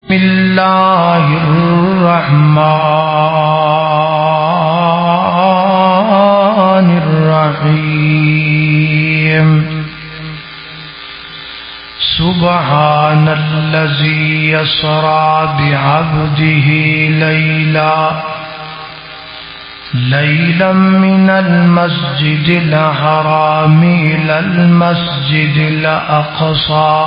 بسم اللہ الرحمن الرحیم سبحان الذی اسری بعبدہ لیلا من المسجد الحرام الى المسجد الاقصى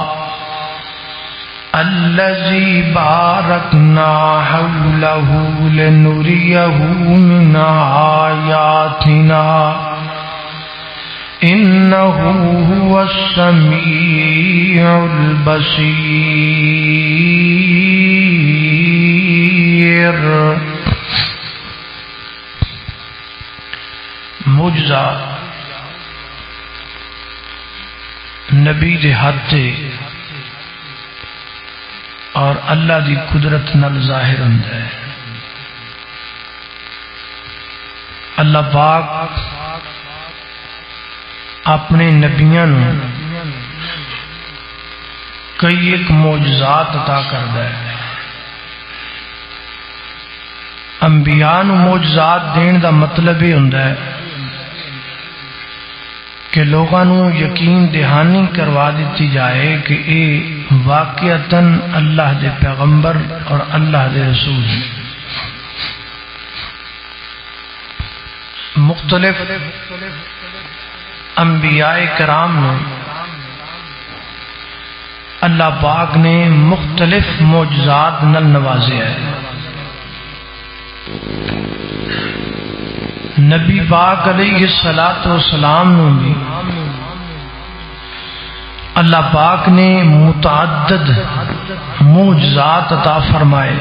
الذي باركنا حوله لنريه من آياتنا إنه هو السميع البصير. معجزہ نبی دے ہاتھ اور اللہ دی قدرت نال ظاہر ہوندا ہے. اللہ پاک اپنے نبیاں نو کئی ایک معجزات عطا کردا ہے. انبیاء نو معجزات دین دا مطلب یہ ہوندا ہے کہ لوگاں نو یقین دہانی کروا دیتی جائے کہ اے واقعتاً اللہ دے پیغمبر اور اللہ دے رسول ہیں. مختلف انبیاء کرام نے اللہ پاک نے مختلف معجزات نال نوازے ہیں. نبی پاک علیہ الصلوۃ والسلام نے بھی اللہ پاک نے متعدد معجزات عطا فرمائے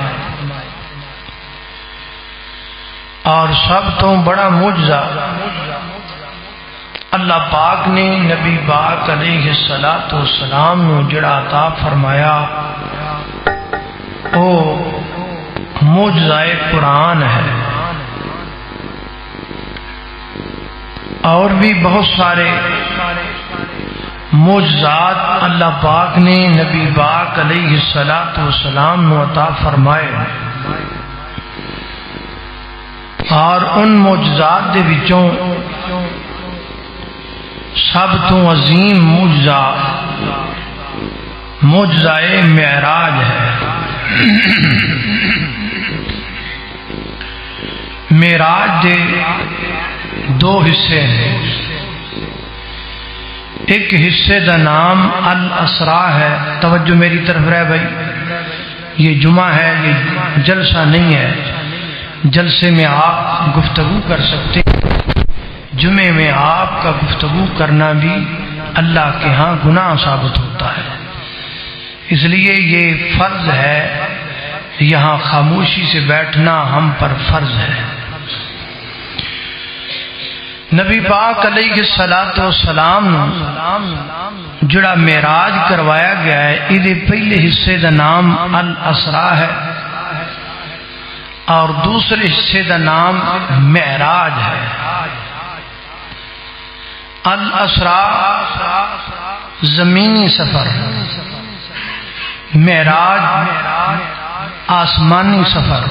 اور سب تو بڑا معجزہ اللہ پاک نے نبی پاک علیہ الصلوۃ والسلام نے جڑا عطا فرمایا وہ معجزہ قرآن ہے. اور بھی بہت سارے معجزات اللہ پاک نے نبی پاک علیہ الصلوۃ والسلام کو عطا فرمائے اور ان معجزات دے وچوں سب تو عظیم معجزہ معراج ہے. معراج دے دو حصے ہیں. ایک حصے دا نام الاسرا ہے. توجہ میری طرف رہے بھائی، یہ جمعہ ہے، یہ جلسہ نہیں ہے. جلسے میں آپ گفتگو کر سکتے، جمعے میں آپ کا گفتگو کرنا بھی اللہ کے ہاں گناہ ثابت ہوتا ہے. اس لیے یہ فرض ہے، یہاں خاموشی سے بیٹھنا ہم پر فرض ہے. نبی پاک علیہ الصلوۃ والسلام جڑا معراج کروایا گیا ہے، یہ پہلے حصے دا نام الاسرا ہے اور دوسرے حصے دا نام معراج ہے. الاسرا زمینی سفر، معراج آسمانی سفر.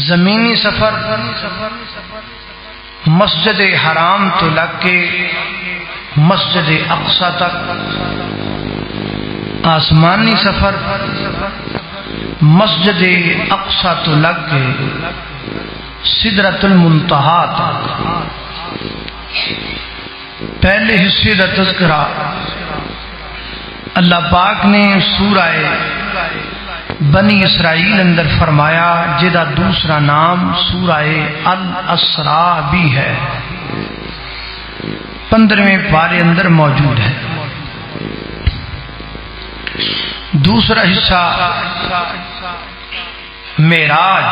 زمینی سفر مسجد حرام تو لگ کے مسجد اقصی تک، آسمانی سفر مسجد اقصی تو لگ کے سدرۃ المنتہا تک. پہلے حصے کا تذکرہ اللہ پاک نے سورہ بنی اسرائیل اندر فرمایا، جدا دوسرا نام سورہ الاسرا بھی ہے، 15ویں پارے اندر موجود ہے. دوسرا حصہ معراج،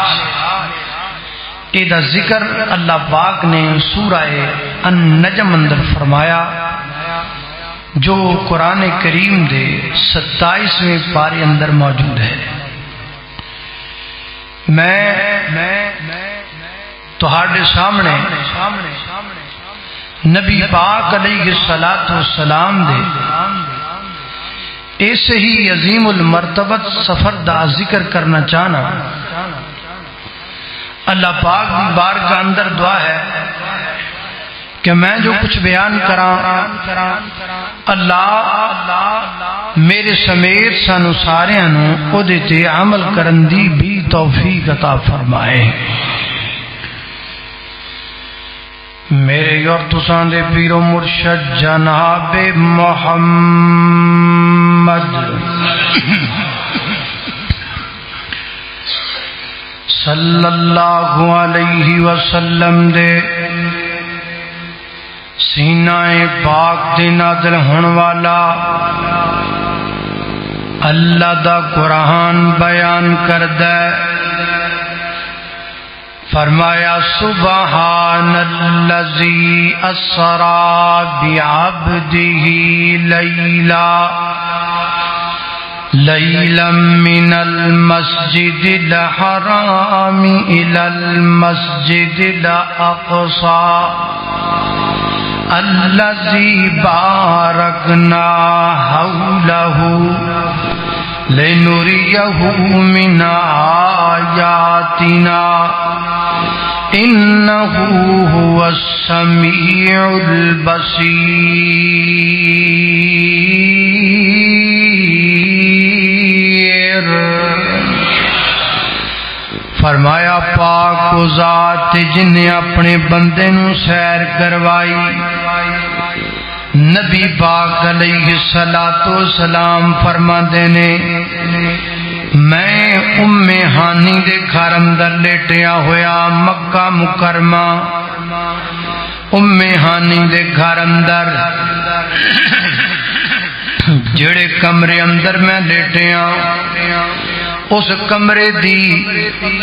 یہ ذکر اللہ پاک نے سورہ النجم اندر فرمایا جو قرآن کریم دے 27ویں پارے اندر موجود ہے. میں تہاڈے سامنے نبی پاک علیہ الصلوۃ والسلام دے ایسے ہی عظیم المرتبت سفر دا ذکر کرنا چاہنا اللہ پاک کی بارگاہ اندر دعا ہے کہ میں جو کچھ بیان کراں اللہ میرے سمیت سانو ساریاں نو اودے تے عمل کرن دی بھی توفیق عطا فرمائے۔ میرے اور تساں دے پیر و مرشد جناب محمد صلی اللہ علیہ وسلم دے سینہ پاک دے نازل ہون والا اللہ دا قرآن بیان کردہ فرمایا سبحان الذی اسری بعبدہ لیلا من المسجد الحرام الى المسجد الاقصى الذي باركنا حوله لنريه من آياتنا إنه هو السميع البصير۔ فرمایا پاک و ذات جن نے اپنے بندے نو سیر کروائی۔ نبی پاک علیہ الصلوۃ والسلام فرماندے نے میں ام ہانی دے گھر اندر لیٹیا ہویا مکہ مکرمہ ام ہانی دے گھر اندر جڑے کمرے اندر میں لیٹیا اس کمرے دی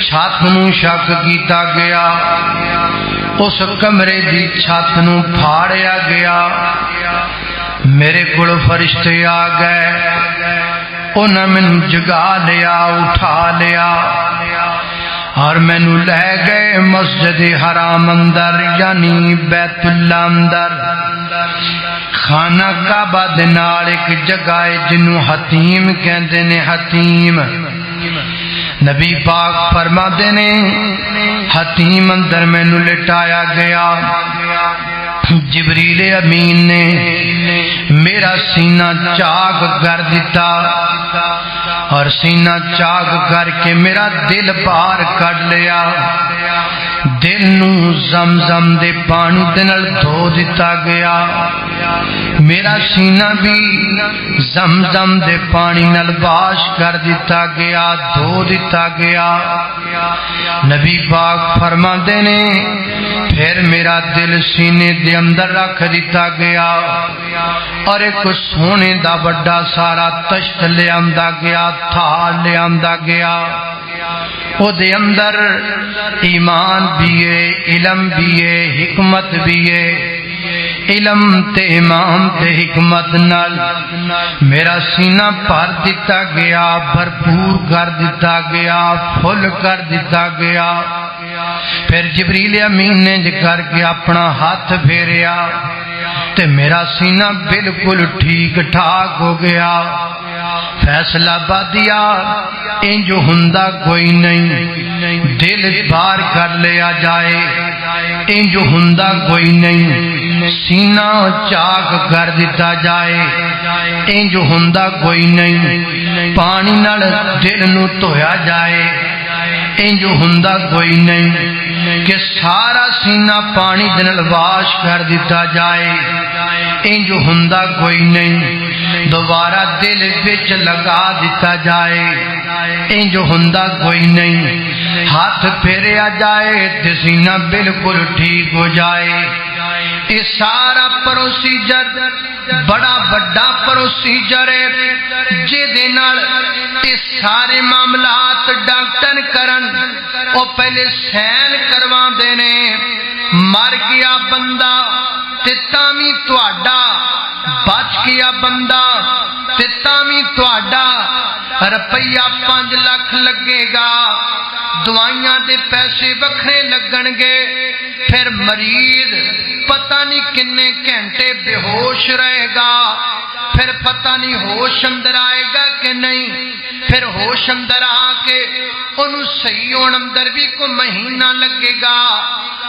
چھت نو شک کیتا گیا، اس کمرے دی چھت نو پھاڑیا گیا، میرے کول فرشتے آ گئے، انہاں مینوں جگا لیا اٹھا لیا اور مینوں لے گئے مسجد حرام اندر یعنی بیت اللہ اندر۔ خانہ کعبہ دے نال ایک جگہ ہے جنوں حتیم کہندے نے، حتیم نبی پاک فرماتے نے حتیم اندر مینوں لٹایا گیا، جبریل امین نے میرا سینہ چاک کر دیتا اور سینہ چاک کر کے میرا دل باہر کڈ لیا، دل نو زمزم دے پانی دے نال دھو دیتا گیا، میرا سینہ بھی زمزم دے پانی نال واش کر دیتا گیا، دھو دیتا گیا۔ نبی پاک فرماندے نے پھر میرا دل سینے دے اندر رکھ دیتا گیا اور ایک سونے دا بڑا سارا تشت لے آندا گیا، تھال لے آندا گیا، او دے اندر ایمان بھی ہے، علم بھی ہے، حکمت بھی ہے۔ علم تے ایمان تے حکمت نال میرا سینہ بھر دیتا گیا، بھرپور کر دیتا گیا، فل کر دیتا گیا۔ پھر جبریل امین نے کر کے اپنا ہاتھ پھیریا تے میرا سینہ بالکل ٹھیک ٹھاک ہو گیا۔ فیصلہ بادیا انج ہوندا کوئی نہیں، دل بار کر لیا جائے انج ہوندا کوئی نہیں، سینہ چاک کر دیتا جائے انج ہوندا کوئی نہیں، پانی نال دل نو دھویا جائے انج ہوندا کوئی نہیں، کہ سارا سینہ پانی دے نال واش کر دیتا جائے انج ہوندا کوئی نہیں، دوبارہ دل وچ لگا دیتا جائے انج ہوندا کوئی نہیں، ہاتھ پھیریا جائے تے سینہ بالکل ٹھیک ہو جائے۔ یہ سارا پروسیجر بڑا بڑا پروسیجر ہے جے نال یہ سارے معاملات ڈاکٹر کرن او پہلے سین کروا دینے، مر گیا بندہ تے تاویں تہاڈا، بچ گیا بندہ تے تاویں تہاڈا، روپیہ 5 لاکھ لگے گا، دوائیاں دے پیسے وکھرے لگن گے، پھر مریض پتہ نہیں کنے گھنٹے بے ہوش رہے گا، پھر پتہ نہیں ہوش اندر آئے گا کہ نہیں. پھر ہوش اندر آ کے انہوں صحیح ہون اندر بھی کو مہینہ لگے گا.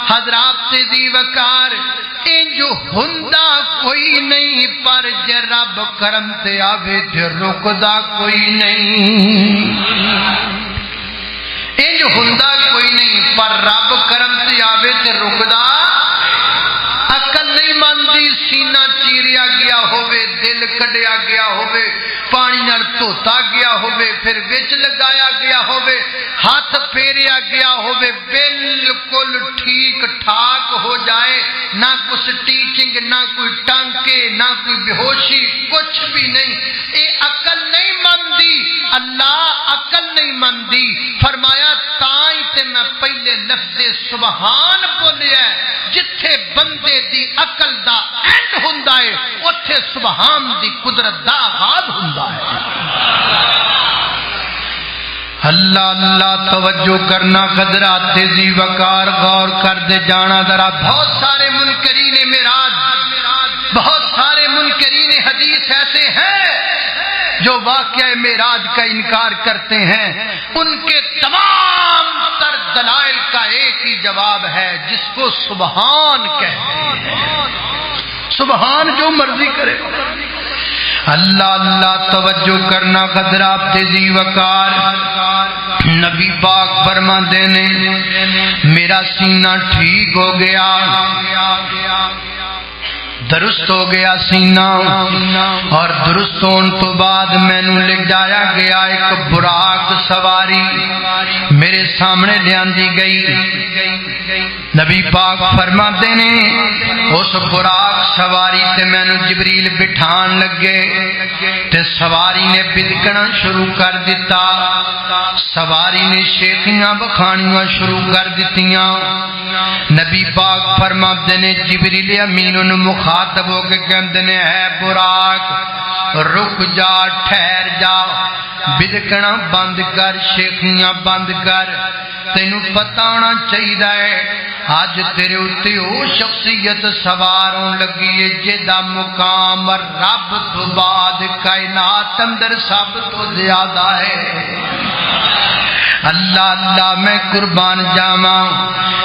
حضرات دی وقار انج ہندا کوئی نہیں پر جے رب کرم تے آوے تے رکدا کوئی نہیں. انج ہندا کوئی نہیں پر رب کرم تے آوے تے رکدا. عقل نہیں مانتی سینہ چیریا گیا ہوئے, دل کڈیا گیا ہوئے, پانی نال دھوتا گیا ہوئے, پھر وچ لگایا گیا ہوئے, ہاتھ پھیریا گیا ہوئے, بالکل ٹھیک ٹھاک ہو جائے, نہ کچھ ٹیچنگ, نہ کوئی ٹانکے, نہ کوئی بے ہوشی, کچھ بھی نہیں. اے عقل نہیں مانتی. اللہ عقل نہیں مانتی. فرمایا تائیں تے میں پہلے لفظ سبحان بولیا جتھے بندے دی عقل دا اینڈ ہوندا ہے اوتھے سبحان دی قدرت دا آغاز ہوندا ہے. اللہ اللہ توجہ کرنا قدرات دی وقار غور کر دے جانا ذرا. بہت سارے منکرین معراج, بہت سارے منکرین حدیث ایسے ہیں جو واقعہ معراج کا انکار کرتے ہیں. ان کے تمام تر دلائل کا ایک ہی جواب ہے جس کو سبحان کہتے ہیں. سبحان جو مرضی کرے. اللہ اللہ توجہ کرنا قدرات دی وقار. نبی پاک فرماتے نے میرا سینہ ٹھیک ہو گیا, درست ہو گیا سینہ, اور درست ہون تو بعد مینوں لے جایا گیا ایک براق سواری میرے سامنے لیاندی گئی. نبی پاک فرماتے نے اس براق سواری تے مینوں جبریل بٹھان لگے تے سواری نے بدکنا شروع کر دیتا. سواری نے شیخیاں بخانیاں شروع کر دیتیاں. نبی پاک فرماتے نے جبریل امین انہوں مخاطب ہو کے کہتے نے ہے براق رک جا, ٹھہر جا, بدکنا بند کر, شیخیاں بند کر. تینوں پتہ ہونا چاہیے آج تیرے اتے وہ شخصیت سوار ہون لگی ہے جدا مقام رب تو بعد کائنات اندر سب تو زیادہ ہے. اللہ اللہ میں قربان جاواں.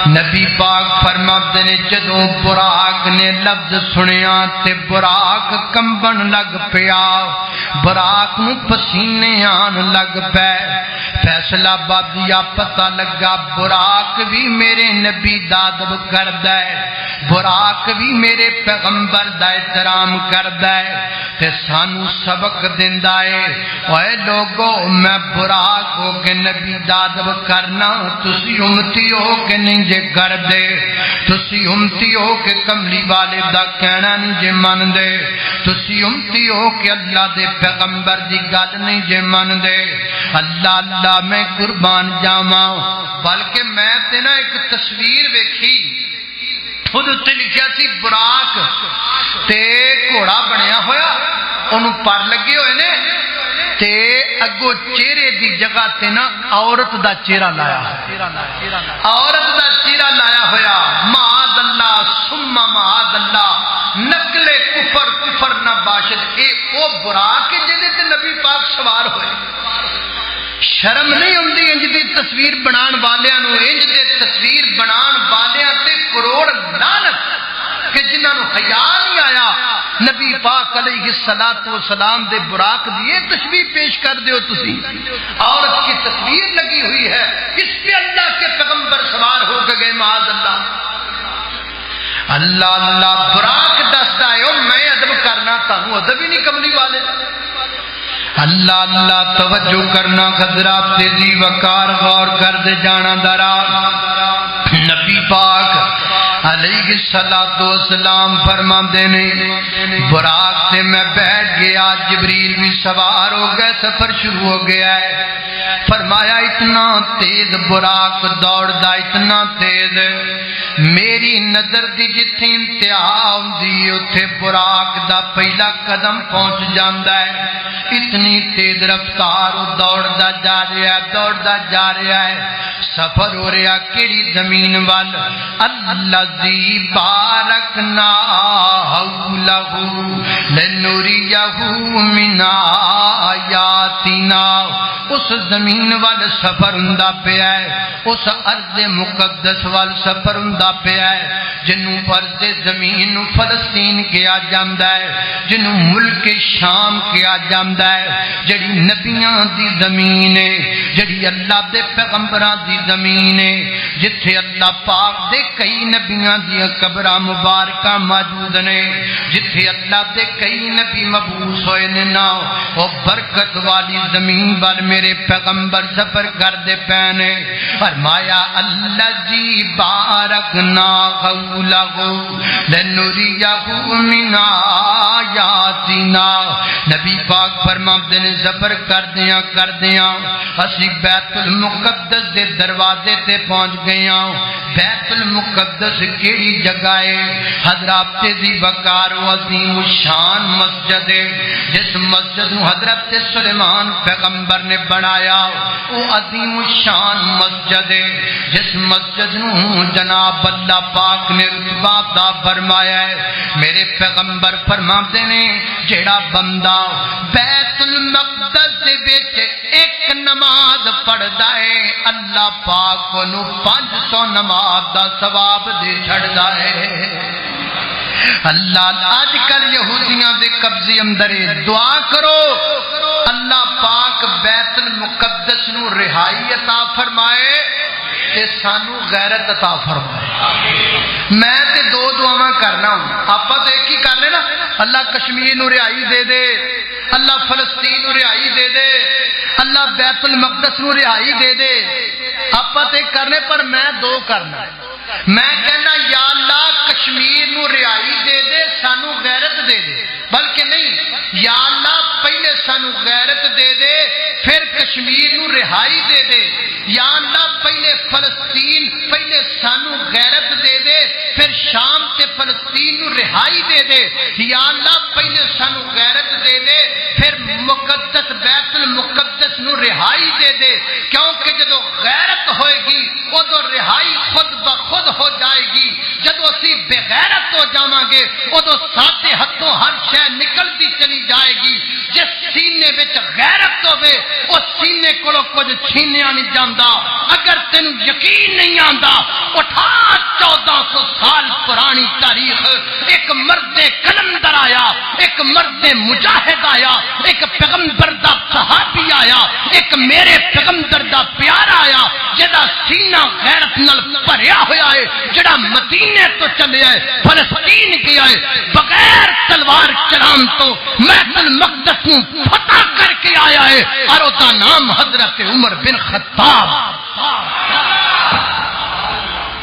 نبی پاک فرماتے نے جدوں براق نے لفظ سنیا تے براق کمبن لگ پیا, براق نو پسینے آن لگ پے. فیصلہ بادیا پتہ لگا براق بھی میرے نبی دا ادب کردا ہے, براق بھی میرے پیغمبر دا احترام کردا ہے تے سانو سبق دیندا ہے. اوے لوگو میں براق ہو کے نبی دا ادب کرنا, تسی امتی ہو کے نہیں جے کر دے, تسی امتی ہو کے کملی والے دا کہنا نہیں جے من دے, تسی امتی ہو کے اللہ دے پیغمبر دی گل نہیں جے من دے. اللہ اللہ میں قربان جاواں. بلکہ میں تے نا ایک تصویر ویکھی خود تے لکھیا سی براق تے گھوڑا بنیا ہویا, انہوں پر لگے ہوئے نے تے اگو چہرے دی جگہ تے نا عورت دا چہرہ لایا, عورت دا چہرہ لایا ہویا. معاذ اللہ ثم معاذ اللہ, نقل کفر کفر نہ باشد. اے او براق جدے تے نبی پاک سوار ہوئے. شرم نہیں ہوندی انج دی تصویر بنان والیاں نو, انج دے تصویر بنان والیاں تے کروڑ لعنت کہ جنہاں نو حیا نہیں آیا. نبی پاک علیہ الصلوۃ والسلام دے براق دی یہ تشبیہ پیش کر دیو تسی. عورت کی تصویر لگی ہوئی ہے, اس پہ اللہ کے پیغمبر سوار ہو کے گئے. معاذ اللہ. اللہ اللہ براق دستا ہے او میں ادب کرنا, تانوں ادب ہی نہیں کملی والے. اللہ اللہ توجہ کرنا حضرات دی وقار غور کر دے جانا درا. نبی پاک علیہ الصلوۃ والسلام فرماتے نے براق سے میں بیٹھ گیا, جبریل بھی سوار ہو گئے, سفر شروع ہو گیا ہے. فرمایا اتنا تیز براق دوڑدا, اتنا تیز میری نظر دی جتھے انتہا ہوندی اوتھے براق دا پہلا قدم پہنچ جاندا ہے. اتنی تیز رفتار دوڑدا جا رہا ہے. سفر ہو رہا کیڑی زمین وال؟ الذی بارکنا حولہ لنریہ من آیاتنا. اس زمین وال سفر ہوندا پیا ہے، اس ارض مقدس وال سفر ہوندا پیا ہے جنوں ارض زمین فلسطین کہا جاندا ہے، جنوں ملک شام کہا جاندا ہے، جڑی نبیاں دی زمین ہے، جڑی اللہ دے پیغمبراں دی زمین ہے، جتھے اللہ پاک دے کئی نبیاں دی قبراں مبارکاں موجود نے، جتھے اللہ دے کئی نبی مبعوث ہوئے نے نا، وہ برکت والی زمین وال میرے پیغمبر سفر کر دے پینے. فرمایا الذی بارکنا حولہ لنریہ من آیاتنا. نبی پاک فرماتے نے سفر کردیاں اسی بیت المقدس دے دروازے تے پہنچ گئے ہاں. بیت المقدس کیڑی جگہ ہے؟ حضرت دی وقار و عظیم الشان مسجد ہے. جس مسجد نو حضرت سلیمان پیغمبر نے بنایا وہ عظیم الشان مسجد ہے. جس مسجد نو جناب اللہ پاک نے رتبہ عطا فرمایا ہے. میرے پیغمبر فرماتے نے جیڑا بندہ بیت المقدس دے وچ ایک نماز پڑھدا ہے اللہ پاک نو 500 نماز دا ثواب دے چھڑدا ہے. اللہ آج کل یہودیاں دے قبضے اندر دعا کرو اللہ پاک بیت المقدس نو رہائی عطا فرمائے تے سانو غیرت عطا فرمائے. میں تے دو دعاواں کرنا ہوں، آپا تو ایک ہی کر لے نا، اللہ کشمیر نو رہائی دے دے، اللہ فلسطین نو رہائی دے دے، اللہ بیت المقدس نو رہائی دے دے. آپا تے کرنے پر میں دو کرنا. میں کہنا یا اللہ کشمیر نو رہائی دے دے سانو غیرت دے دے، بلکہ نہیں یا اللہ پہلے سانو غیرت دے دے پھر کشمیر نو رہائی دے دے. یا اللہ پہلے فلسطین پہلے سانو غیرت دے دے پھر شام سے فلسطین نو رہائی دے دے. یا اللہ پہلے سانو غیرت دے دے پھر مقدس بیت المقدس نو رہائی دے دے. کیونکہ جدو غیرت ہوئے گی ادو رہائی خود بخود ہو جائے گی. جدو اسی بغیرت ہو جاواں گے ادو ساڈے ہتھوں ہر شے نکلتی چلی جائے گی. جس سینے وچ غیرت ہوے اس سینے کولوں کچھ چھینیا نہیں جاندا. اگر تینوں یقین نہیں آندا اٹھا 1400 سال پرانی تاریخ. ایک مرد کلندر آیا، ایک مرد مجاہد آیا، ایک پیغمبر دا صحابی آیا، ایک میرے پیغمبر دا پیارا آیا جدا سینہ غیرت نال بھریا ہوا ہے، جڑا مدینے تو چلے ہے فلسطین گیا ہے بغیر تلوار چلان تو بیت المقدس نو فتح کر کے آیا ہے اور اس کا نام حضرت عمر بن خطاب.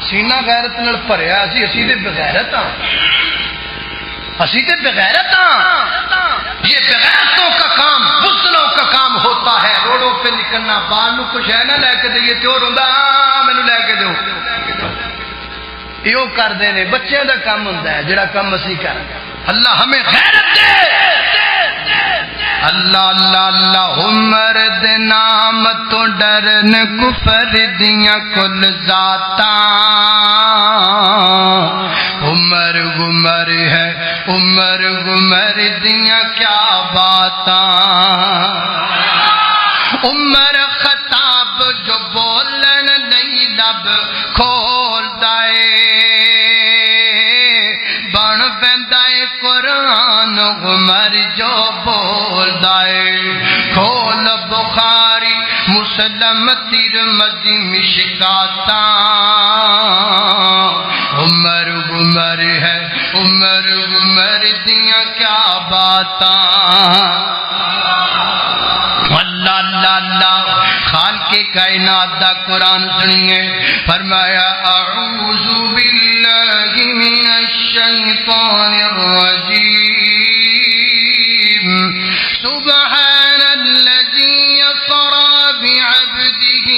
سینہ غیرت نال بھریا اسی تے بغیرت ہاں، اسی تے بغیرت ہاں. یہ بغیرتوں کا کام بزدلوں کا کام ہوتا ہے. روڈوں پہ نکلنا بال نو کچھ ہے نہ لے کے دئیے تو روندا مینوں لے کے دیو، یہ کردے نے. بچے دا کام ہوندا ہے جڑا کام اسی کر. اللہ ہمیں غیرت دے. اللہ اللہ اللہ عمر دے نام تو ڈرن کفر دیاں کل ذاتاں. عمر گمر ہے عمر گمر دیاں کیا باتاں. عمر خطاب جو بولن نہیں لب کھول دائے بن بندائے قرآن. عمر جو بول دائے کھول بخاری مسلم ترمذی مشکاتاں. عمر گمر ہے عمر گمر دیاں کیا باتاں. اللہ اللہ اللہ خالق کائنات دا قرآن سنیے. فرمایا اعوذ باللہ من الشیطان الرجیم سبحان الذی اسری بعبده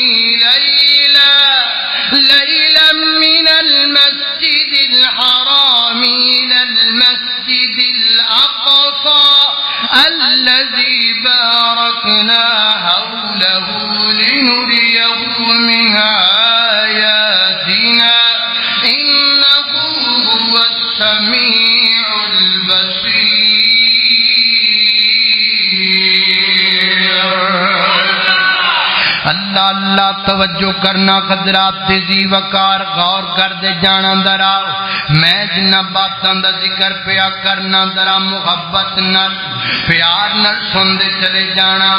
لیلا من المسجد اللہ اللہ توجہ کرنا حضرات ذی وقار غور کر دے جانا درا میں جنہ باتاں دا ذکر پیا کرنا درا محبت نال پیار نال سن دے چلے جانا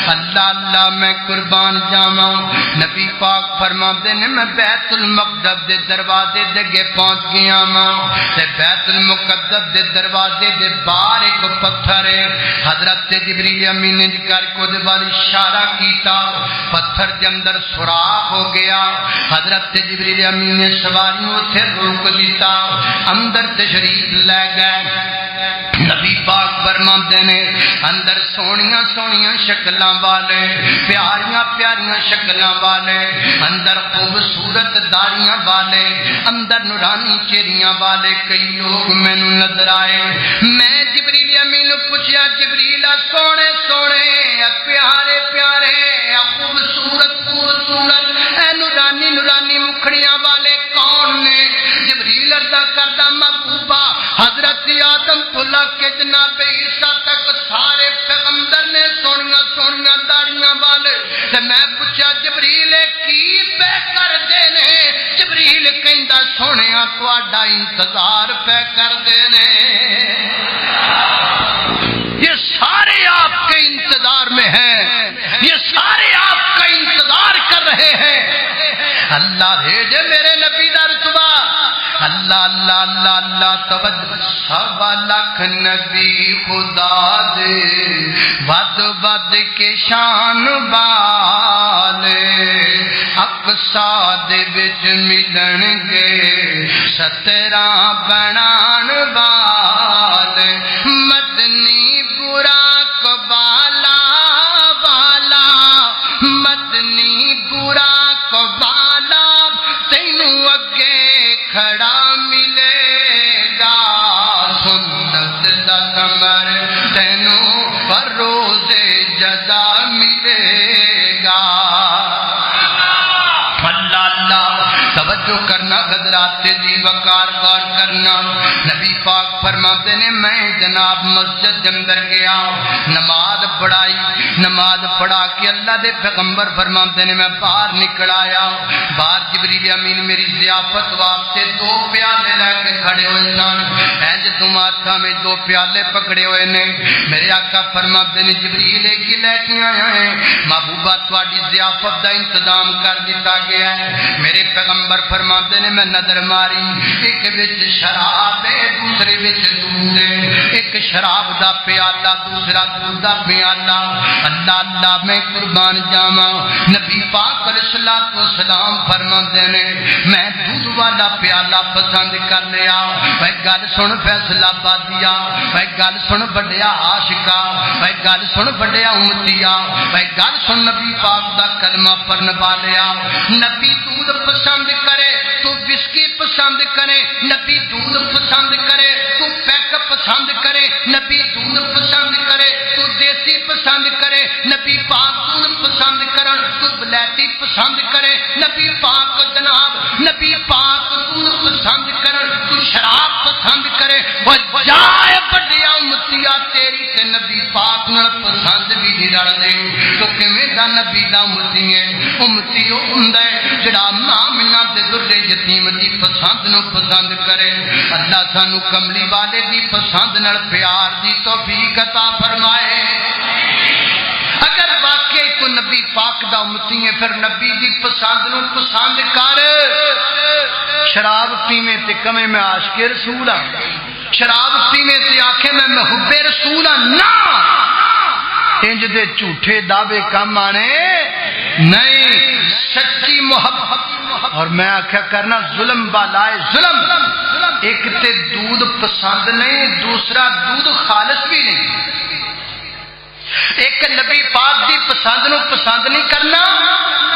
اللہ اللہ میں قربان جاواں نبی پاک فرماندے نے میں بیت المقدس دے دروازے دے اگے پہنچ گیا ہاں تے بیت المقدس دے دروازے دے باہر ایک پتھر ہے حضرت جبریل امین نے کر کو دے وال اشارہ کیتا پتھر کے اندر سوراخ ہو گیا حضرت جبریل امین نے سواریوں سے روک دیتا اندر تشریف لے گئے نبی پاک فرماندے نے اندر سونیاں سونیاں شکلاں والے پیاریاں پیاریاں شکلاں والے اندر خوبصورت داڑیاں والے اندر نورانی چہریاں والے کئی لوگ مینوں نظر آئے میں جبریل امین نوں پوچھیا جبریل سونے سونے پیارے پیارے خوبصورت خوبصورت اے نورانی نورانی مکھڑیاں والے کون نے جبریل عرض کردا محبوبا حضرت آدم تو لے کے جناب عیسیٰ تک سارے پیغمبر نے سونیاں سونیاں داڑیاں والے تے میں پوچھا جبریل کی پہ کر دے نے جبریل کہندا سونیا تہاڈا انتظار پہ کر دے نے یہ سارے آپ کے انتظار میں ہیں یہ سارے آپ کا انتظار کر رہے ہیں اللہ بھیجے میرے نبی دا رتبہ اللہ اللہ اللہ اللہ توجہ سوا لاکھ نبی خدا دے ود ود کے شان والے اقصا دے وچ ملن گے 17 بنان والے مدنی براق والا والا مدنی براق والا تینوں اگے کھڑا ملے گا سنت دا کمر تینوں پر روزے جدا ملے گا اللہ اللہ توجہ کرنا حضرات جی وقار غور کرنا نبی پاک فرماتے نے میں جناب مسجد اندر گیا نماز پڑھائی نماز پڑھا کے اللہ دے پیغمبر فرماتے نے میں باہر نکل آیا باہر جبریل امین میری ضیافت واسطے 2 پیالے لے کے کھڑے ہوئے سن انج تم ہاتھاں میں 2 پیالے پکڑے ہوئے نے میرے آقا فرماتے نے جبریل کی لے کے آیا ہے محبوبہ تہاڈی ضیافت دا انتظام کر دیتا گیا ہے میرے پیغمبر فرماتے نے میں نظر ماری ایک وچ شراب ہے دوسرے وچ دودھ ہے ایک شراب دا پیالہ دوسرا دودھ دا پیالہ اللہ اللہ میں قربان جاواں نبی پاک علیہ الصلوۃ والسلام فرماتے نے میں دودھ والا پیالہ پسند کر لیا اے گل سن فیصلہ بادیا اے گل سن بڑیا عاشقا اے گل سن بڑیا امتیا اے گل سن نبی پاک دا کلمہ پڑھن والیا نبی دودھ پسند کرے تو وسکی پسند کرے نبی دودھ پسند کرے تو پیک پسند کرے نبی دودھ پسند کرے تو دیسی پسند کرے نبی پاک دودھ پسند کرن تو بلیتی پسند کرے نبی پاک جناب نبی پاک دودھ پسند کرن تو شراب پسند کرے وہ جائے بڑیا امتیا تیری تے نبی پاک نال پسند بھی نہیں رل دے تو کیویں دا نبی دا امتی ہے امتی او ہوندا ہے جڑا مومناں دے درے یتیم دی پسند نو پسند کرے اللہ سانو کملی والے دی پسند نال پیار دی توفیق عطا فرمائے اگر واقعی تو نبی پاک دا امتی ہے پھر نبی دی پسند نو پسند کر شراب پیویں تے کمے میں عاشق رسول ہاں شراب پیویں تے آکھے میں محب رسول ہاں نہ انج دے جھوٹے دعوے کم آنے نہیں سچی محبت اور میں آکھیا کرنا ظلم بالائے ظلم ایک تے دودھ پسند نہیں دوسرا دودھ خالص بھی نہیں ایک نبی پاک دی پسند نو پسند نہیں کرنا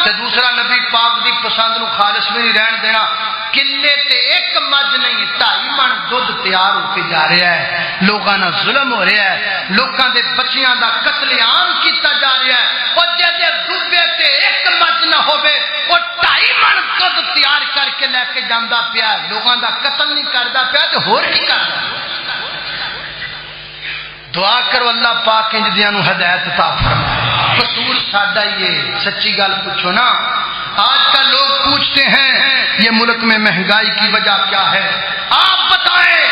تے دوسرا نبی پاک دی پسند نو خالص بھی نہیں رہن دینا کلے تے ایک مجھ نہیں 2.5 من دودھ تیار ہو کے جا رہا ہے لوگاں نال ظلم ہو رہا ہے لوگاں دے بچیاں دا قتل عام کیتا جا رہا ہے اور جے ڈوبے تے ایک مجھ نہ ہوے اور 2.5 من دودھ تیار کر کے لے کے جاندا پیا لوگاں دا قتل نہیں کردا پیا تے ہور کی کردا دعا کرو اللہ پاک انج دیاں نو ہدایت عطا فرمائے قصور سادہ یہ سچی گل پوچھو نا. آج کل لوگ پوچھتے ہیں یہ ملک میں مہنگائی کی وجہ کیا ہے؟ آپ بتائیں،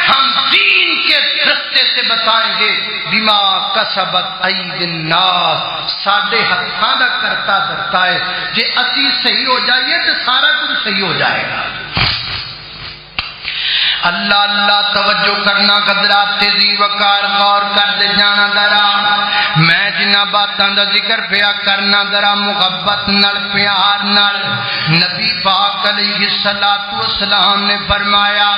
ہم دین کے رستے سے بتائیں گے. بما کسبت اید الناس، ساڈے ہتھاں دا کرتا دھرتا ہے. جے اسی صحیح ہو جائیے تو سارا کچھ صحیح ہو جائے گا. اللہ اللہ توجہ کرنا حضرات، تیزی وقار غور کر دے جانا ذرا. میں جنہ باتاں دا ذکر پیا کرنا ذرا محبت نال پیار نال. نبی پاک علیہ الصلوۃ والسلام نے فرمایا،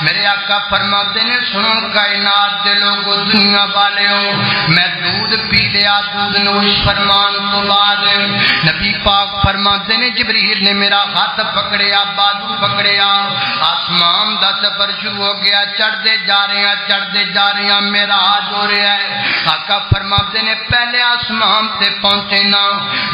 میرے آقا فرماتے نے سنو کائنات دے لوگو دنیا والےو، میں دودھ پی لیا دودھ نوش فرمان تو بعد نبی پاک فرماتے نے جبریل نے میرا ہاتھ پکڑیا بازو پکڑیا، آسمان دا سفر شروع ہو گیا، چڑھتے جا رہے ہیں میرا آج ہو رہا ہے. آقا فرماتے نے پہلے آسمان تے پہنچے نا،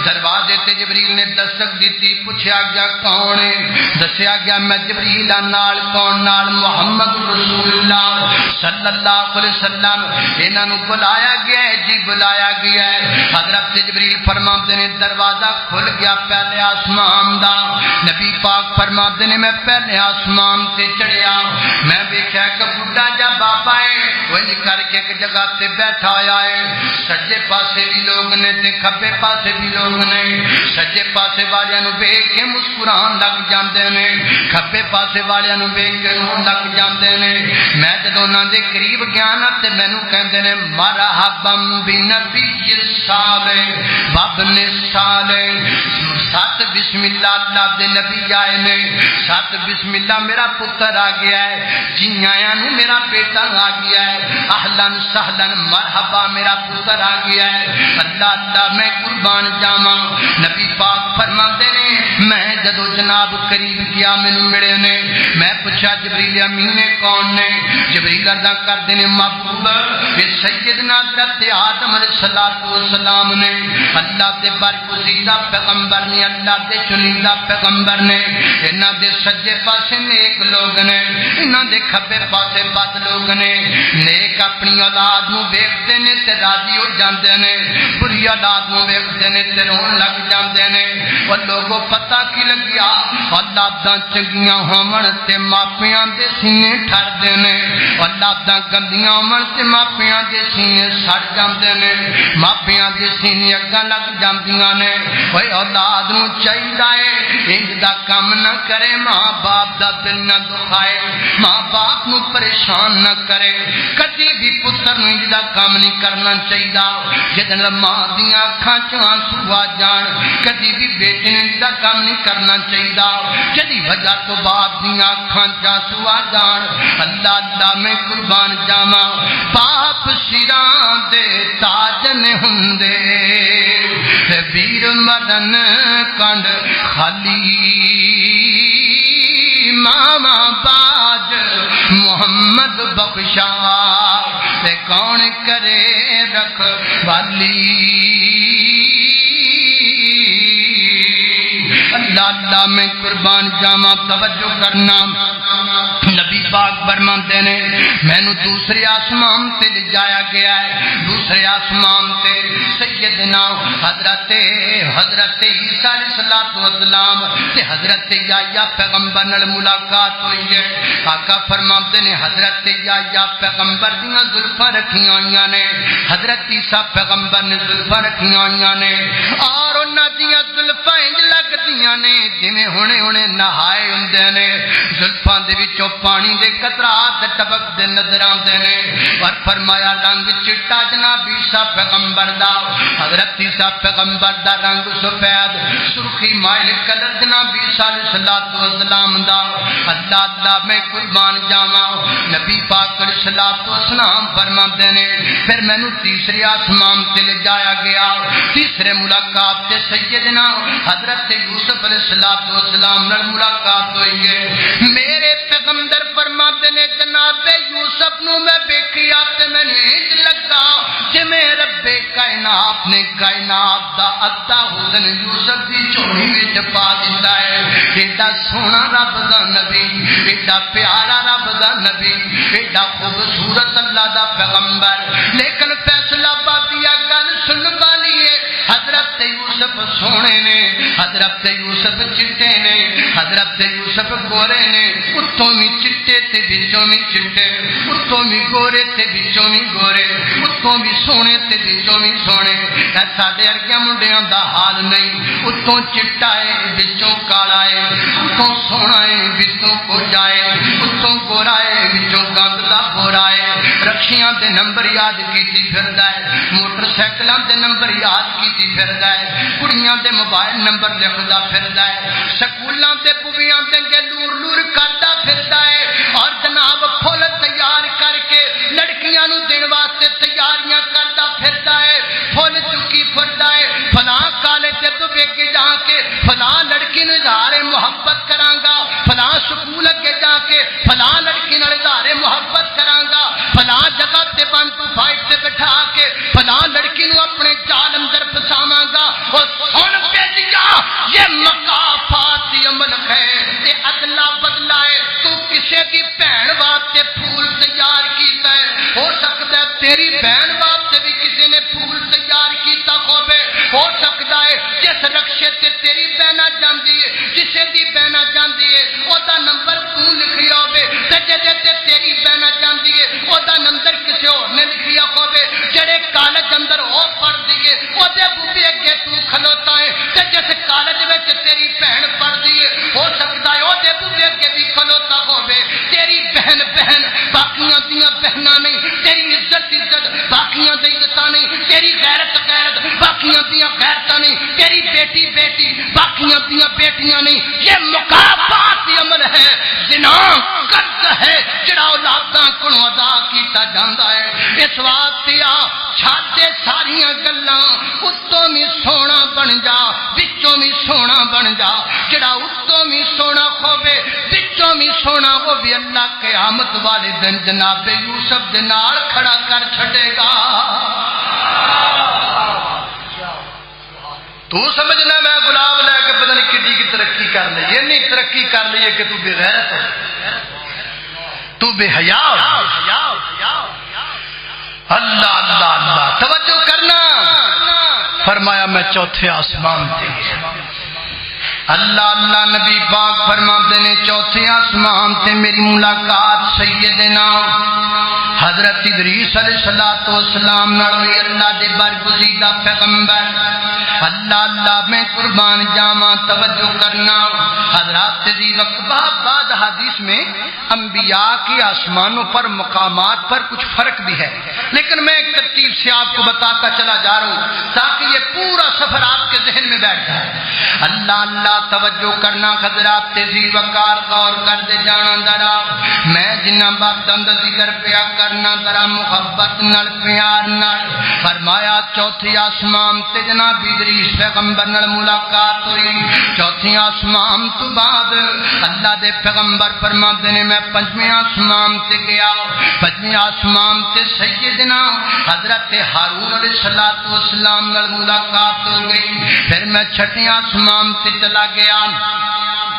دروازے تے جبریل نے دستک دیتی، پوچھا گیا کون ہے؟ دسیا گیا میں جبریل نال. کون نال؟ محمد رسول اللہ صلی اللہ علیہ وسلم. انہاں نو بلایا گیا ہے جی، بلایا گیا ہے. حضرت جبریل فرماتے نے دروازہ کھل گیا پہلے آسمان دا. نبی پاک فرماتے نے میں پہلے آسمان تے چڑھیا، میں دیکھا کہ بڈھا جا بابا ہے وہی کر کے ایک جگہ تے بیٹھا آیا ہے. سجے پاسے بھی لوگ نے تے کھبے پاسے بھی لوگ نے. سجے پاسے والے نو ویکھ کے مسکران لگ جاندے نے، کھبے پاسے والے نو ویکھ کے رون لگ جاندے نے. میں جدوں انہاں دے قریب گیا نا تے مینوں کہندے نے مرحبا بنبی صالح وابن صالح. سات بسم اللہ اللہ دے نبی آئے نے، سات بسم اللہ میرا پتر آ گیا ہے، جنیاں نو میرا بیٹا آ گیا ہے، اہلن سہلن مرحبا میرا پتر آ گیا ہے. اللہ اللہ میں قربان جاواں. نبی پاک فرماتے نے میں جدو جناب قریب گیا مینوں ملے نے، میں پوچھا جبریل امین نے کون نے؟ جبریل ادا کردے نے محبوب یہ سیدنا حضرت آدم علیہ السلام نے، اللہ دے برگزیدہ پیغمبر نے، اللہ دے چنیدہ پیغمبر نے. انہاں دے سجے پاسے نیک لوگ نے، انہاں دے کھبے پاسے بد لوگ نے. نیک اپنی اولاد نو ویکھدے نے تے راضی ہو جاندے نے، بری اولاد نو ویکھدے نے تے رون لگ جاندے نے. او لوگو پتہ کی لگیا اولاداں چنگیاں ہون تے ماپیاں دے سینے ٹھردے نے، اولاداں گندیاں ہون تے ماپیاں دے سینے سڑ جاندے نے، ماپیاں دے سینے اگاں لگ جاندیاں نے. اوے اولاد نو چاہیدا ہے انج دا کم نہ کرے، ماں باپ دا دل نہ دکھائے، ماں باپ نو پریشان نہ کرے. کدی بھی پتر نو انج دا کام نہیں کرنا چاہیدا جدن ماں دیاں اکھاں چ آنسو آ جان. کدی بھی بیٹے نے انج دا کام نہیں کرنا چاہیدا جدی وجہ تو باپ دیاں اکھاں چ آنسو آ جان. اللہ اللہ میں قربان جاواں، باپ سراں دے تاج نے ہوندے ویر مدن کنڈ خالی، ماما باج محمد بخشا تے کون کرے رکھ والی. اللہ اللہ میں قربان جاواں توجہ کرنا. نبی پاک فرماتے نے مینوں دوسرے آسمان تے لے جایا گیا ہے. دوسرے آسمان تے سیدنا حضرت عیسیٰ علیہ السلام تے حضرت یحییٰ پیغمبر نال ملاقات ہوئی ہے. آقا فرماتے نے حضرت یحییٰ پیغمبر دیاں زلفاں رکھیاں ہوئیاں نے، حضرت عیسیٰ پیغمبر نے زلفاں رکھیاں ہوئیاں نے، اور انہاں دیاں زلفاں انج لگدیاں نے جویں ہونے نہائے ہوندے نے. زلفاں دے وچوں پانی دے قطرات ٹپک دے نظر آندے نے. اور فرمایا رنگ چٹا جناب عیسیٰ پیغمبر دا، حضرت عیسیٰ پیغمبر دا رنگ سفید سرخی مائل کلر جناب عیسیٰ علیہ السلام دا. اللہ اللہ میں قربان جاواں. نبی پاک علیہ السلام فرماتے نے پھر مینوں تیسرے آسمان تے لے جایا گیا. تیسرے ملاقات تے سیدنا حضرت یوسف علیہ السلام نال ملاقات ہوئی ہے. میرے پیغمبر فرماتے نے جناب یوسف نو میں ویکھیا تے مینوں انج لگا جویں رب کائنات نے کائنات دا ادا حسن یوسف دی چولی وچ پا دتا ہے. ایڈا سونا رب دا نبی، ایڈا پیارا رب دا نبی، ایڈا خوبصورت اللہ دا پیغمبر. لیکن فیصلہ بادیا گل سن والی ہے یوسف سونے نے، حضرت یوسف چٹے نے، حضرت یوسف گورے نے، اتوں بھی چٹے تے بچوں بھی چٹے، اتوں بھی گورے تے بچوں بھی گورے، اتوں بھی سونے تے بچوں بھی سونے۔ اے ساڈے ورگے منڈیاں دا حال نہیں، اتوں چٹا ہے بچوں کالا ہے، اتوں سونا ہے بچوں کوجا ہے، اتوں گورا ہے بچوں گند دا بورا ہے۔ رکشیاں دے نمبر یاد کیتی پھردا ہے، موٹر سائیکلاں دے نمبر یاد کیتی پھردا ہے، کڑیاں دے موبائل نمبر لکھدا پھردا ہے، سکولاں تے بویاں تے لور لور کردا پھردا ہے، اور جناب پھول تیار کر کے لڑکیاں نو دین واسطے تیاریاں کردا پھردا ہے، پھول چکی پھردا ہے، فلاں کالج تے دبے کے جا کے فلاں لڑکی نو اظہار محبت کراں گا، فلاں سکول اگے جا کے فلاں لڑکی نال اظہار محبت کراں گا، فلاں جگہ تے 1-2-5 تے بٹھا کے فلاں لڑکی نو اپنے جال اندر پھساواں گا۔ او سن بیٹیا، یہ مکافات عمل ہے، یہ ادلا بدلا ہے۔ تو کسے دی بہن واسطے پھول تیار کیتا ہے، ہو سکتا ہے تیری بہن واسطے بھی کسی نے پھول تیار کیتا ہوے، ہو سکتا ہے جس رکشے تے تیری بہنا جاندی ہے، جسے دی بہنا جاندی ہے او دا نمبر تو لکھیا ہوے، تے جے تے تیری بہنا جاندی ہے او دا نمبر کسی اور نے لکھیا ہوے، جڑے کالج اندر او پڑھدی ہے او دے بوبے اگے تو کھلوتا ہے، تے جس کالج وچ تیری بہن پڑھدی ہے ہو سکتا ہے او دے بوبے اگے بھی کھلوتا ہوے۔ تیری بہن بہن باقیاں دیاں بہناں نہیں، تیری عزت عزت باقیاں دی عزتاں نہیں، تیری غیرت غیرت باقیاں دیاں غیرتاں نہیں، تیری بیٹی بیٹی باقیاں دیاں بیٹیاں نہیں۔ یہ مکافات عمل ہے، زنا قرض ہے جڑا اولاداں کولوں ادا کیتا جاندا ہے۔ اس واسطے آ چھاڑے ساریاں گلاں، اتوں بھی سونا بن جا وچوں بھی سونا بن جا، جڑا اتوں بھی سونا ہوے وچوں بھی سونا وہ بھی اللہ قیامت والے دن جناب یوسف دے نال کھڑا کر چھڈے گا۔ تو سمجھنا میں گلاب لے کے پتہ نہیں کڈی کی ترقی کر لی، اتنی ترقی کر لی ہے کہ تو بے غیرت ہو، تو بے حیا ہو۔ اللہ اللہ اللہ، توجہ کرنا، فرمایا میں چوتھے آسمان تے، اللہ اللہ نبی پاک فرماتے نے چوتھے آسمان تے میری ملاقات سیدنا حضرت ادریس علیہ السلام نال ہوئی، اللہ دے برگزیدہ پیغمبر۔ اللہ اللہ میں قربان جاواں، توجہ کرنا حضرات دی وقت بعد حدیث میں انبیاء کے آسمانوں پر مقامات پر کچھ فرق بھی ہے، لیکن میں ایک ترتیب سے آپ کو بتاتا چلا جا رہا ہوں تاکہ یہ پورا سفر آپ کے ذہن میں بیٹھ جائے۔ اللہ اللہ توجہ کرنا حضرات تیزی وقار غور کر دے جانا درا، میں جنہ باتوں دا ذکر پیا کرنا درا محبت نال پیار نال۔ فرمایا چوتھی آسمان تے جناب ادریس پیغمبر نال ملاقات ہوئی، چوتھی آسمان تو بعد اللہ دے پیغمبر فرماتے نے میں پنجویں آسمان تے گیا، پنجویں آسمان تے سیدنا حضرت ہارون علیہ السلام نال ملاقات ہو گئی، پھر میں چھٹے آسمان تے چلا گیا۔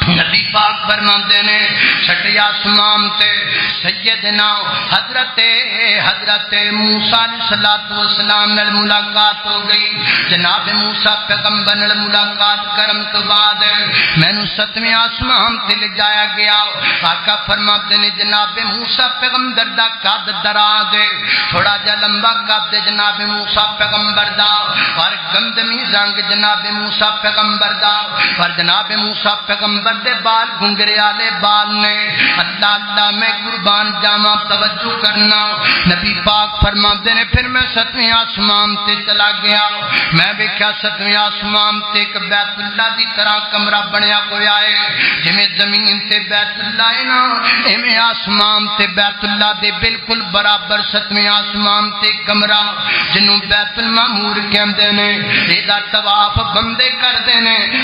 نبی پاک فرماتے نے چھٹے آسمان تے سیدنا حضرت موسیٰ علیہ السلام نال ملاقات ہو گئی، جناب موسیٰ پیغمبر نال ملاقات کرم تو بعد مینوں ستویں آسمان تے لے جایا گیا۔ آقا فرماتے نے جناب موسیٰ پیغمبر دا قد دراز ہے، تھوڑا جا لمبا قد جناب موسیٰ پیغمبر دا، اور گندمی رنگ جناب موسیٰ پیغمبر دا، اور جناب موسیٰ پیغمبر دے بال گھنگرے والے بال نے۔ اللہ اللہ میں قربان جاواں، توجہ کرنا نبی پاک فرماتے نے پھر میں ستویں آسمان تے چلا گیا، میں ویکھیا ستویں آسمان تے ایک بیت اللہ دی طرح کمرہ بنیا ہوا ہے، جویں زمین تے بیت اللہ ہے نا ایویں آسمان تے بیت اللہ دے بالکل برابر ستویں آسمان تے کمرہ جنوں بیت المعمور کہندے نے، اے دا طواف بندے کردے نے،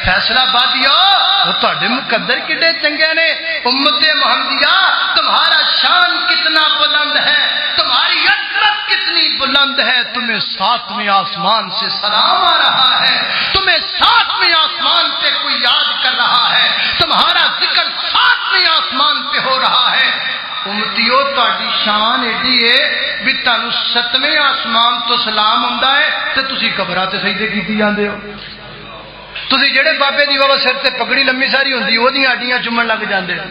فیصلہ بادیو وہ تھوڑے مقدر کڈے چنگے نے امت محمدیہ تمہارا شان کتنا بلند ہے تمہاری عظمت کتنی بلند ہے تمہیں ساتویں آسمان سے سلام آ رہا ہے تمہیں ساتویں آسمان پہ کوئی یاد کر رہا ہے تمہارا ذکر ساتویں آسمان پہ ہو رہا ہے امتیو تہاڈی شان ایڈی ہے بھی تانوں ستویں آسمان تو سلام ہوندا ہے تے تسی قبراں تے سجدے کیتی جاندے ہو تسی جڑے بابے دی بابا سر تے پگڑی لمبی ساری ہوندی او دیاں ہڈیاں چومن لگ جاندے ہو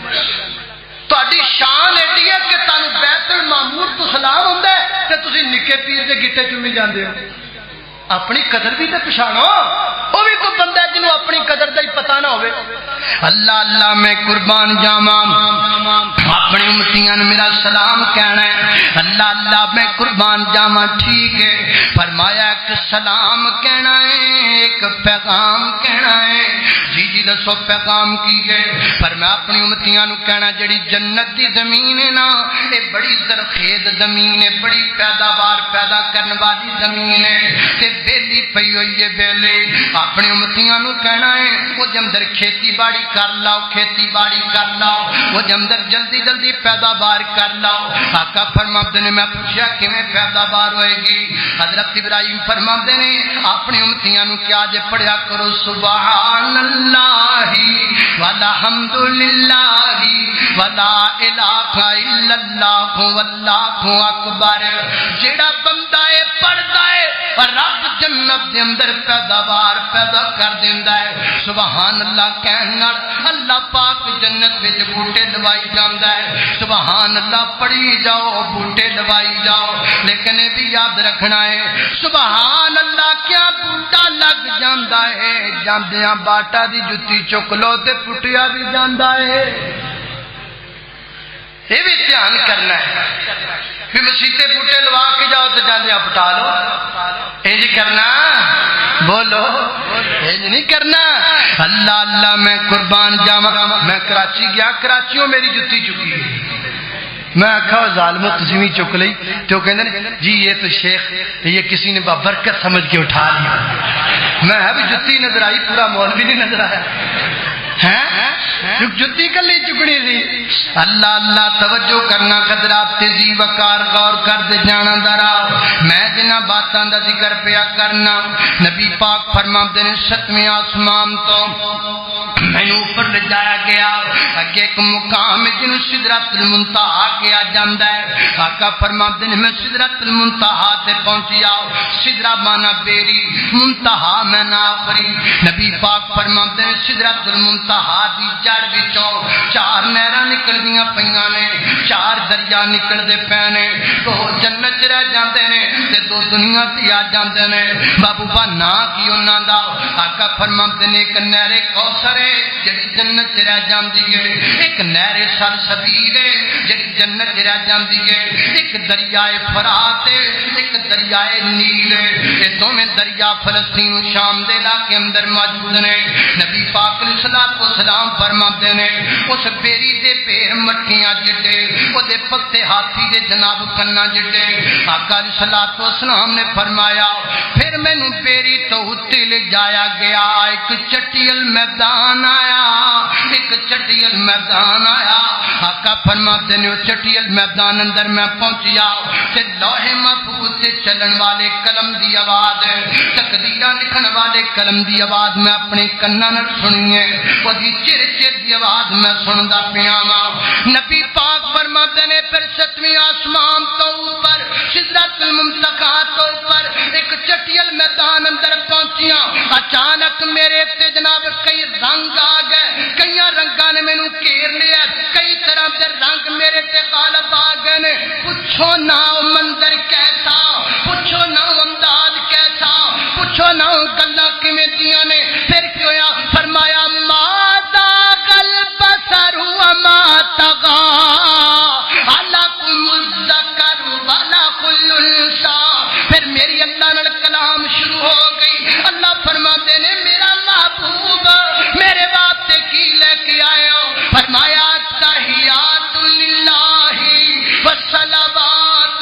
تہاڈی شان ایڈی ہے کہ تانوں بیت المعمور تو سلام ہوندا ہے تے تسی نکے پیر دے گٹے چومی جاندے ہو اپنی قدر بھی تے پچھاڑو وہ بھی کوئی بندہ ہے جنوں اپنی قدر دا ہی پتہ نہ ہوئے اللہ اللہ میں قربان جاواں اپنی امتیاں نوں میرا سلام کہنا ہے اللہ اللہ میں قربان جاواں ٹھیک ہے فرمایا ایک سلام کہنا ہے ایک پیغام کہنا ہے جی جی دسو پیغام کی ہے فرمایا اپنی امتیاں نوں کہنا جڑی جنت دی زمین ہے نا اے بڑی زرخیز زمین ہے بڑی پیداوار پیدا کرنے والی زمین ہے تے بیلی پئی ہوئی ہے بیلے اپنی امتیاں نوں کہنا ہے وہ جمدر کھیتی باڑی کر لاؤ کھیتی باڑی کر لاؤ وہ جمدر جلدی جلدی پیداوار کر لاؤ آقا فرماتے نے میں پوچھا کیویں پیداوار ہوئے گی حضرت ابراہیم فرماتے نے اپنی امتیاں نوں کیا جے پڑھیا کرو سبحان اللہ والحمد للہ ولا الہ الا اللہ واللہ اکبر جیڑا بندہ ہے پڑھدا ہے رب جنت دے اندر پیداوار پیدا کر دیندا ہے سبحان اللہ کہن نال اللہ پاک جنت وچ بوٹے لوائی جاندا ہے سبحان اللہ پڑھی جاؤ بوٹے لوائی جاؤ لیکن یہ بھی یاد رکھنا ہے سبحان اللہ کیا بوٹا لگ جاندا ہے جاندیاں باٹا دی جُتی چک لو تے پٹیا بھی جاندا ہے یہ بھی دھیان کرنا ہے بھی مسیتے بوٹے لوا کے جاؤ تو جاندیاں پٹا لو انج کرنا بولو انج نہیں کرنا اللہ اللہ میں قربان جاواں میں کراچی گیا کراچیوں میری جُتی چکی ہے میں آخا ظالمو تسی بھی چک لئی تو کہندے نے جی یہ تو شیخ یہ کسی نے برکت سمجھ کے اٹھا لیا میں بھی جُتی نظر آئی پورا مولوی نہیں نظر آیا جُتی کلی چکنی سی اللہ اللہ توجہ کرنا قدرات تیزی وقار غور کر دے جانا درا میں جنہ باتاں دا ذکر پیا کرنا نبی پاک فرماتے ہیں ستویں آسمان تو مینوں اوپر لے جایا گیا اگے ایک مقام جنوں سدرۃ المنتہا کیا جاندا ہے آقا فرماتے ہیں میں سدرۃ المنتہا تے پہنچیا سدرہ مانا بیری منتہا میں آخری نبی پاک فرماتے ہیں سدرۃ المنتہا دی جڑ وچوں چار نہراں نکلدیاں پیاں نے چار دریا نکلدے پے نے دو جنت رہ جاندے نے تے دو دنیا تے آ جاندے نے بابو با نا کی انہاں دا آقا فرماتے نے ایک نہر کوثر ہے جڑی جنت رہ جاندی ہے ایک نہر سلسبیل ہے جڑی جنت رہ جاندی ہے ایک دریائے فرات ہے ایک دریائے نیل ہے یہ دونوں دریا فلسطین و شام دے علاقے اندر موجود نے نبی پاک علیہ الصلوۃ والسلام فرماتے نے اس بیری دے پیر مٹھیاں جٹے او دے پتے ہاتھی دے جناب کنا جٹے آقا علیہ الصلوۃ والسلام نے فرمایا پھر مینوں بیری تو اُتے لے جایا گیا ایک چٹیل میدان آیا ایک چٹیل میدان آیا آقا فرماتے نے اس چٹیل میدان اندر میں پہنچیا تے لوح محفوظ سے چلن والے قلم دی آواز تقدیراں لکھن والے قلم دی آواز میں اپنے کناں نال سنی ہے او دی چر چر دی آواز میں سندا پیا ہاں نبی پاک فرماتے نے پھر ستویں آسمان تو اوپر سدرۃ المنتہا تو اوپر ایک چٹیل میدان اندر پہنچیاں اچانک میرے تے جناب کئی رنگ آ گئے کئی رنگاں نے مینوں گھیر لیا کئی طرح دے رنگ میرے تے غالب آ گئے نے پوچھو نہ منظر کیسا پوچھو نہ انداز کیسا پوچھو نہ گلاں کیویں دیاں نے پھر کیوں فرمایا ماذا البصر وما طغى علىكم الذكر ولكم الانثى پھر میری اللہ نال کلام شروع ہو گئی اللہ فرماتے نے میرا محبوب میرے واسطے کی لے کے آئے ہو فرمایا تحیات للہ والصلوات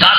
10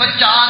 50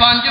5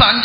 5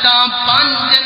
5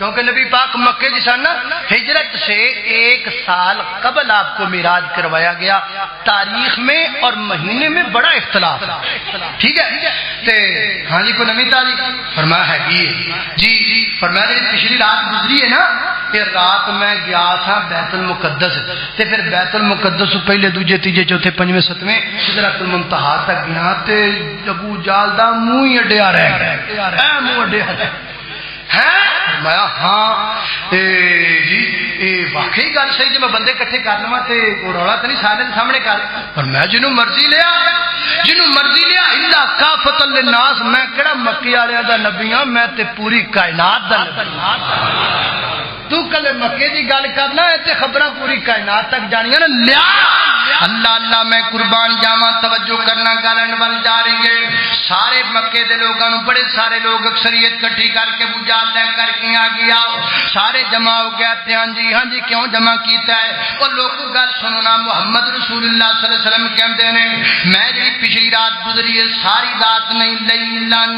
کیونکہ نبی پاک مکے کی سن ہجرت سے 1 سال قبل آپ کو معراج کروایا گیا. تاریخ میں اور مہینے میں بڑا اختلاف ہے. ٹھیک ہے تے ہاں جی کوئی نمی تاریخ فرمایا ہے جی فرمایا جی پچھلی رات گزری ہے نا یہ رات میں گیا تھا بیت المقدس تے پھر بیت المقدس پہلے دوجے تیجے چوتھے پنجویں ستویں سدرۃ المنتہا تک گیا تے ابو جال دا منہ ہی اڈیا رہ گیا منہ اڈیا میں ہاں جی واقعی گل صحیح. جب میں بندے کٹھے کر لوا تو رولا تو نہیں سارے سامنے کر پر میں جنوں مرضی لیا الا کافۃ للناس. میں کہڑا مکی والے دا نبی ہاں میں تے پوری کائنات دا نبی. تو کل مکے دی گل کرنا ہے تے خبراں پوری کائنات تک جانیاں نا. لیا اللہ اللہ میں قربان جاواں توجہ کرنا گلن ول جا رہی ہے. سارے مکے دے لوگاں نوں بڑے سارے لوگ اکثریت کٹھی کر کے بجال لے کر کے آ گیا. سارے جمع ہو گیا تے ہاں جی کیوں جمع کیتا ہے او لوگ گل سننا. محمد رسول اللہ صلی اللہ علیہ وسلم کہندے نے میں جی پچھلی رات گزری ہے ساری رات نہیں لیلن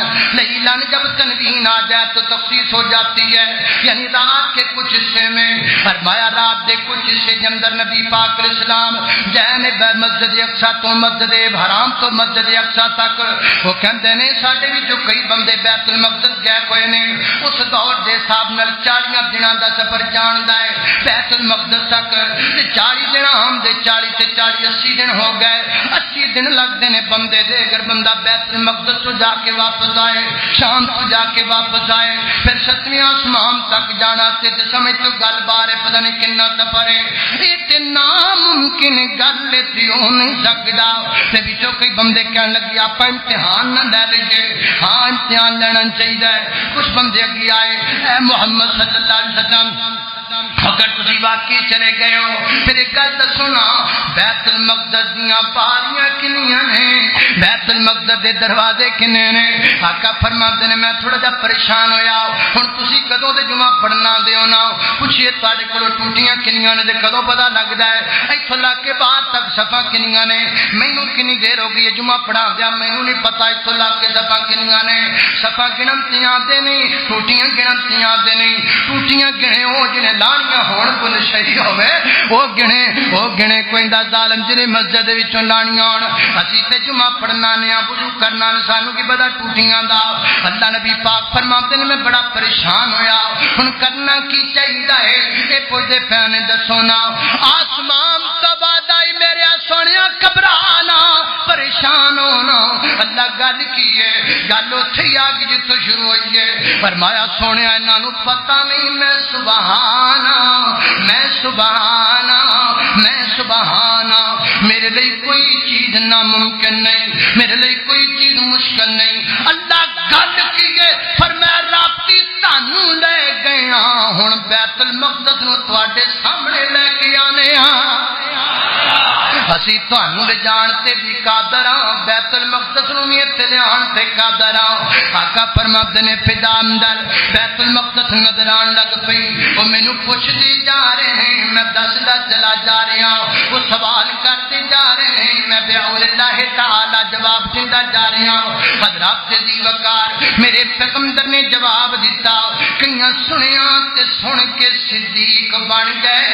جب تنوین آ جائے تو تخصیص ہو جاتی ہے یعنی رات کے کچھ حصے میں. فرمایا رات دے کچھ حصے کے اندر نبی پاک علیہ السلام جانے مسجد اقصی تو مسجد حرام تو مسجد اقصی تک وہ کہندے نے ساڈے وچوں کئی بندے بیت المقدس گئے ہوئے نے. اس دور دے حساب نال 40 دنوں دا سفر جاندا ہے بیت المقدس تک تے 40 دن ہم دے 40 تے 40 80 دن ہو گئے. 80 دن لگدے نے بندے دے اگر بندہ بیت المقدس تو جا کے واپس آئے شام تو جا کے واپس آئے پھر 7ویں آسمان تک جانا تے سمجھ تو گل بارے پتہ نہیں کنا سفر ہے. یہ تے ناممکن گل تے ہو نہیں سکدا. تے وچوں کئی بندے کہن لگے آپ امتحان نہ لے لئیے. ہاں امتحان لینا چاہیے. کچھ بندے اگے آئے اے محمد صلی اللہ علیہ وسلم اگر تسی واقعی چلے گئے ہو پھر ایک گل دسو نا بیت المقدس دیاں باریاں کنیاں نے بیت المقدس دے دروازے کنے نے. آقا فرماندے نے میں تھوڑا جا پریشان ہویا ہن تسی کدوں دے جمعہ پڑھنا دیو نا پوچھئے تواڈے کولوں ٹوٹیاں کنیاں نے تے کدوں پتہ لگدا ہے ایتھوں لا کے باہر تک صفاں کنیاں نے. مینوں کنی دیر ہو گئی جمعہ پڑھا دیا مینوں نہیں پتہ ایتھوں لا کے صفاں کنیاں نے. صفاں گنتیاں دے نہیں ٹوٹیاں گنتیاں دے نہیں. ٹوٹیاں گنے او جنے لانیاں ہون کو نشئی ہوے وہ گنے کوئی دا ظالم جنے مسجد وچوں لانیاں ہون. اسی تے جمعہ پڑھنا نے وضو کرنا نے سانوں کی پتہ ٹوٹیاں دا. اللہ نبی پاک فرماتے نے میں بڑا پریشان ہویا ہن کرنا کی چاہیے ہے. اے پوچھدے پے دسو نا آسمان تبادائی میرے سونیا گھبرانا پریشان ہونا. اللہ گل کی ہے گل اوتھے ہی آ گئی جتوں شروع ہوئی ہے. فرمایا سونے انہاں نوں پتہ نہیں میں سبحانا میرے لئے کوئی چیز ناممکن نہیں میرے لئے کوئی چیز مشکل نہیں. اللہ گل کیے فرمایا رابطی تانوں لے گیا ہن بیت المقدس نوں تواڈے سامنے لے کے آنے اسی تانوں لے جان تے بھی قادر ہاں بیت المقدس نوں وی تے لیان تے قادر ہاں. آقا فرماتے نے فضا اندر بیت المقدس نظر آن لگ پئی او مینوں پوچھدی جا رہے ہیں میں دسدا چلا جا رہا ہوں. وہ سوال کرتے جا رہے ہیں میں بیاول اللہ تعالی جواب دیندا جا رہا ہوں. حضرات دی وقار میرے پیغمبر نے جواب دیتا. کئیاں سنیا تے سن کے صدیق بن گئے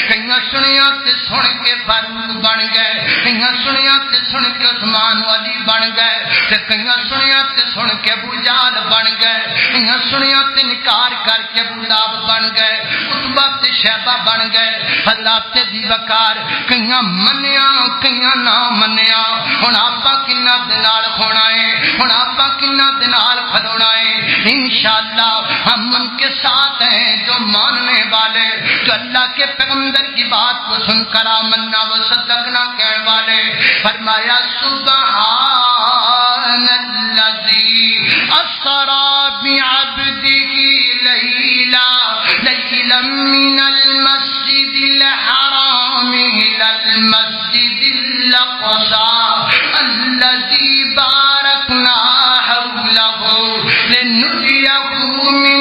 کئیاں سنیا تے سن کے فاروق بن گئے کئیاں سنیا تے سن کے عثمان علی بن گئے تے کئیاں سنیا تے سن کے ابو جہل بن گئے کئیاں سنیا تے انکار کر کے ابو لہب بن گئے عتبہ تے شیبہ بن گئے. حضرات دی وقار کئیاں منیا کئیاں نہ منیا. ہن آپا کنا دے نال کھونا ہے ہن آپا کنا دے نال کھلونا ہے. انشاءاللہ ہم ان کے ساتھ ہیں جو ماننے والے جو اللہ کے پیغمبر کی بات کو سن کر آمنا و صدقنا کہنے والے. فرمایا سبحان الذی اسری بعبدہ لیلا من المسجد الحرام الى المسجد الاقصى الذي باركنا حوله لنريه من